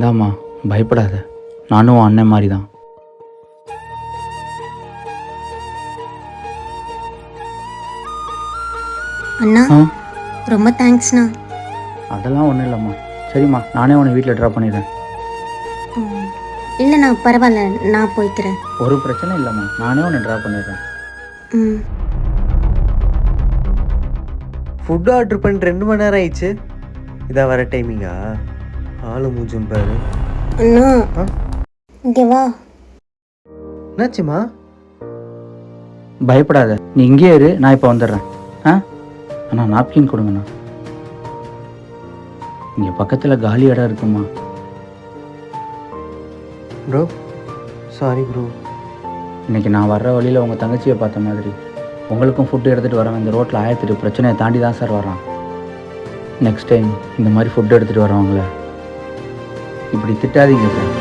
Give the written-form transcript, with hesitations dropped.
இந்தாம்மா, பயப்படாத. நானும் உன் அண்ணன் மாதிரி தான். அண்ணா ஆ ரொம்ப தேங்க்ஸ்ண்ணா. அதெல்லாம் ஒன்றும் இல்லைம்மா. சரிம்மா, நானே உன்னை வீட்டில் ட்ராப் பண்ணிடுறேன். இல்லைண்ணா பரவாயில்ல, நான் போய்க்கிறேன். ஒரு பிரச்சனை இல்லைம்மா, நானே உன்னை ட்ராப் பண்ணிடுறேன். ம் ஃபுட் ஆர்டர் பண்ணி 2 மணி நேரம் ஆயிடுச்சு. இதான் வர டைமிங்கா? ஆளு மூஞ்சும் பாரு. அண்ணா ஆ இங்கே வா. என்னாச்சுமா? பயப்படாத, நீ இங்கேயே இரு, நான் இப்போ வந்துடுறேன். ஆ அண்ணா, நாப்கின் கொடுங்கண்ணா. இங்கே பக்கத்தில் காலி இடம் இருக்குமா? Bro sorry bro. இன்றைக்கி நான் வர்ற வழியில் உங்கள் தங்கச்சியை பார்த்த மாதிரி உங்களுக்கும் ஃபுட்டு எடுத்துகிட்டு வரவன் இந்த ரோட்டில் 1008 பிரச்சனையை தாண்டி தான் சார் வர்றான். நெக்ஸ்ட் டைம் இந்த மாதிரி ஃபுட்டு எடுத்துகிட்டு வரவங்கள இப்படி திட்டாதீங்க சார்.